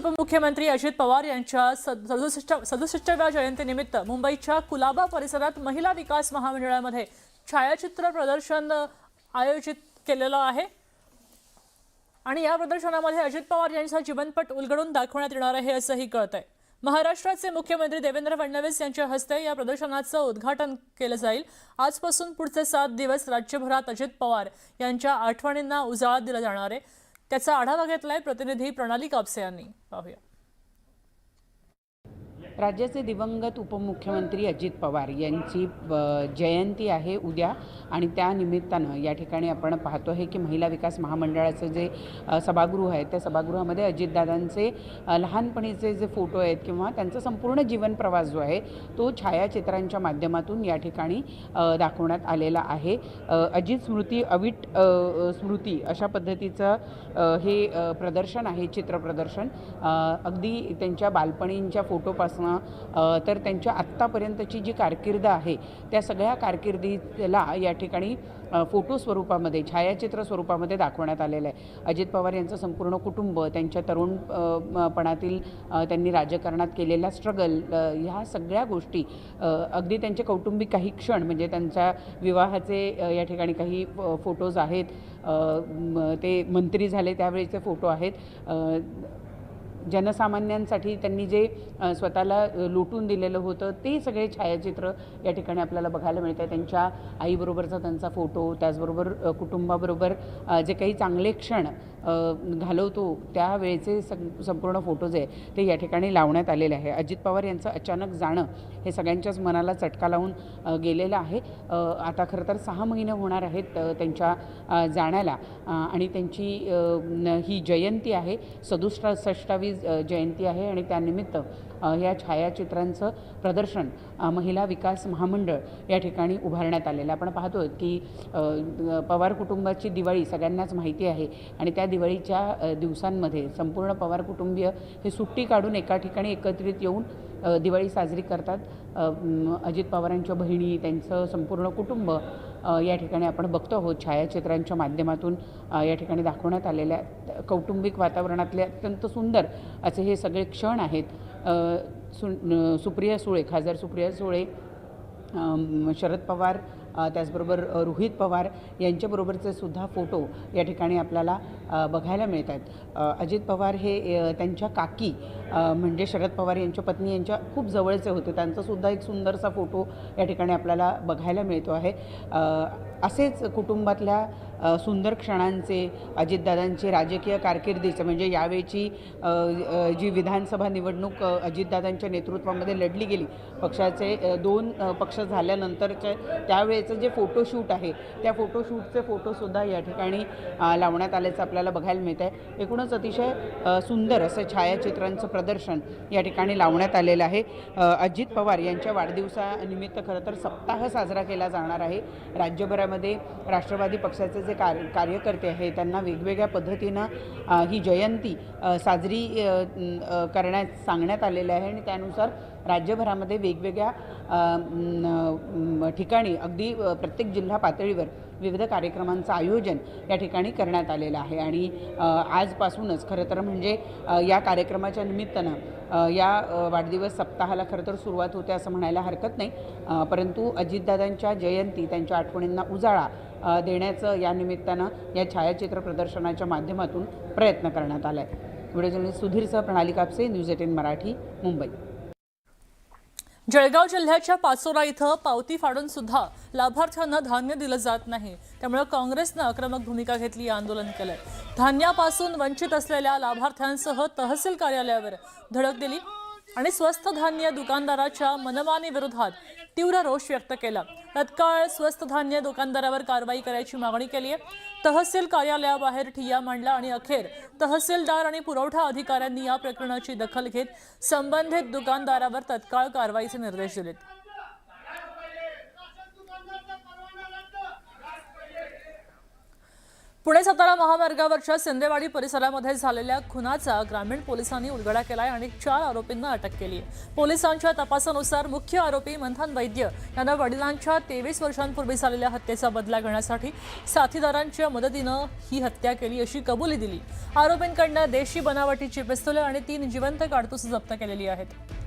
उपमुख्यमंत्री अजित पवार यांच्या 67व्या जयंतीनिमित्त मुंबईच्या कुलाबा परिसरात महिला विकास महामंडळामध्ये छायाचित्र प्रदर्शन आयोजित केलेलं आहे आणि या प्रदर्शनामध्ये अजित पवार यांचा जीवनपट उलगडून दाखवण्यात येणार आहे असंही कळतंय। महाराष्ट्राचे मुख्यमंत्री देवेंद्र फडणवीस यांच्या हस्ते या प्रदर्शनाचं उद्घाटन केलं जाईल। आजपासून पुढचे 7 दिवस राज्यभरात अजित पवार यांच्या आठवणींना उजाळा दिला जाणार आहे। त्याचा आढावा घेतलाय प्रतिनिधी प्रणाली कापसे यांनी। पाहूया। राज्याचे दिवंगत उपमुख्यमंत्री अजित पवार यांची जयंती आहे उद्या आणि त्या निमित्तानं या ठिकाणी आपण पाहतो आहे की महिला विकास महामंडळाचं जे सभागृह आहे त्या सभागृहामध्ये अजितदादांचे लहानपणीचे जे फोटो आहेत किंवा त्यांचा संपूर्ण जीवन प्रवास जो आहे तो छायाचित्रांच्या माध्यमातून या ठिकाणी दाखवण्यात आलेला आहे। अजित स्मृती अविट स्मृती अशा पद्धतीचं हे प्रदर्शन आहे, चित्र प्रदर्शन। अगदी त्यांच्या बालपणींच्या फोटोपासून तर त्यांच्या आत्तापर्यंतची जी कारकीर्द आहे त्या सगळ्या कारकिर्दीला या ठिकाणी फोटो स्वरूपामध्ये छायाचित्र स्वरूपामध्ये दाखवण्यात आलेलं आहे। अजित पवार यांचं संपूर्ण कुटुंब, त्यांच्या तरुणपणातील त्यांनी राजकारणात केलेला स्ट्रगल, ह्या सगळ्या गोष्टी, अगदी त्यांचे कौटुंबिक काही क्षण म्हणजे त्यांच्या विवाहाचे या ठिकाणी काही फोटोज आहेत, ते मंत्री झाले त्यावेळीचे फोटो आहेत। जनसामान्यांसाठी त्यांनी जे स्वतःला लुटून दिलेलं होतं ते सगळे छायाचित्र या ठिकाणी आपल्याला बघायला मिळतं। त्यांच्या आईबरोबरचा त्यांचा फोटो, त्याचबरोबर कुटुंबाबरोबर जे काही चांगले क्षण घालवतो त्यावेळेचे संपूर्ण फोटोज आहे ते या ठिकाणी लावण्यात आलेले आहे। अजित पवार यांचं अचानक जाणं हे सगळ्यांच्याच मनाला चटका लावून गेलेलं आहे। आता खरं तर 6 महिने होणार आहेत त्यांच्या जाण्याला आणि त्यांची ही जयंती आहे, 67वी जयंती आहे आणि त्यानिमित्त या छायाचित्रांचं प्रदर्शन महिला विकास महामंडळ या ठिकाणी उभारण्यात आलेलं आपण पाहतो की पवार कुटुंबाची दिवाळी सगळ्यांनाच माहिती आहे आणि त्या दिवाळीच्या दिवसांमध्ये संपूर्ण पवार कुटुंबीय हे सुट्टी काढून एका ठिकाणी एकत्रित येऊन दिवाळी साजरी करतात। अजित पवारांच्या बहिणी, त्यांचं संपूर्ण कुटुंब या ठिकाणी आपण बघतो आहोत छायाचित्रांच्या माध्यमातून या ठिकाणी दाखवण्यात आलेल्या कौटुंबिक वातावरणातले अत्यंत सुंदर असे हे सगळे क्षण आहेत। सुप्रिया सुळे, खासदार सुप्रिया सुळे, शरद पवार, त्याचबरोबर रोहित पवार यांच्याबरोबरचे सुद्धा फोटो या ठिकाणी आपल्याला बघायला मिळत आहेत। अजित पवार हे त्यांच्या काकी म्हणजे शरद पवार यांच्या पत्नी यांच्या खूप जवळचे होते, त्यांचासुद्धा एक सुंदरसा फोटो या ठिकाणी आपल्याला बघायला मिळतो आहे। असेच कुटुंबातल्या सुंदर क्षणांचे, अजितदादांचे राजकीय कारकिर्दीचे म्हणजे यावेळची जी विधानसभा निवडणूक अजितदादांच्या नेतृत्वामध्ये लढली गेली, पक्षाचे 2 पक्ष झाल्यानंतरचे त्यावेळेचं जे फोटोशूट आहे त्या फोटोशूटचे फोटोसुद्धा या ठिकाणी लावण्यात आल्याचं आपल्याला बघायला मिळतं आहे। एकूणच अतिशय सुंदर असं छायाचित्रांचं प्रदर्शन या ठिकाणी लावण्यात आलेलं आहे। अजित पवार यांच्या वाढदिवसानिमित्त खरं तर सप्ताह साजरा केला जाणार आहे। राज्यभरामध्ये राष्ट्रवादी पक्षाचे जे कार्यकर्ते आहेत त्यांना वेगवेगळ्या पद्धतीनं ही जयंती साजरी करण्यास सांगण्यात आलेलं आहे आणि त्यानुसार राज्यभरामध्ये वेगवेगळ्या ठिकाणी अगदी प्रत्येक जिल्हा पातळीवर विविध कार्यक्रमांचं आयोजन या ठिकाणी करण्यात आलेलं आहे आणि आजपासूनच खरं तर म्हणजे या कार्यक्रमाच्या निमित्तानं या वाढदिवस सप्ताहाला खरं तर सुरुवात होते असं म्हणायला हरकत नाही। परंतु अजितदादांच्या जयंती, त्यांच्या आठवणींना उजाळा देण्याचं या निमित्तानं या छायाचित्र प्रदर्शनाच्या माध्यमातून प्रयत्न करण्यात आला आहे। व्हिडिओ जर्नलिस्ट सुधीरसह प्रणाली कापसे, न्यूज 18 मराठी, मुंबई। जळगाव जिल्ह्याच्या पाचोरा इथं पावती फाडून सुद्धा लाभार्थ्यांना धान्य दिलं जात नाही, त्यामुळे काँग्रेसनं आक्रमक भूमिका घेतली, आंदोलन केलंय। धान्यापासून वंचित असलेल्या लाभार्थ्यांसह तहसील कार्यालयावर धडक दिली आणि स्वस्त धान्य दुकानदाराच्या मनमानी विरोधात तीव्र रोष व्यक्त केला। तत्काळ स्वस्त धान्य दुकानदारावर कारवाई करायची मागणी केली आहे। तहसील कार्यालयाबाहेर ठिय्या मांडला आणि अखेर तहसीलदार आणि पुरवठा अधिकाऱ्यांनी या प्रकरणाची दखल घेत संबंधित दुकानदारावर तत्काळ कारवाईचे निर्देश दिलेत। पुणे सातारा महामार्गावरच्या सेंदेवाडी परिसरामध्ये झालेल्या खुनाचा ग्रामीण पोलिसांनी उलगडा केलाय आणि 4 आरोपींना अटक केली आहे। पोलिसांच्या तपासानुसार मुख्य आरोपी मंथन वैद्य यांना वडिलांच्या 23 वर्षांपूर्वी झालेल्या हत्येचा बदला घेण्यासाठी साथीदारांच्या मदतीनं ही हत्या केली अशी कबुली दिली। आरोपींकडनं देशी बनावटीची पिस्तुले आणि 3 जिवंत काडतुस जप्त केलेली आहेत।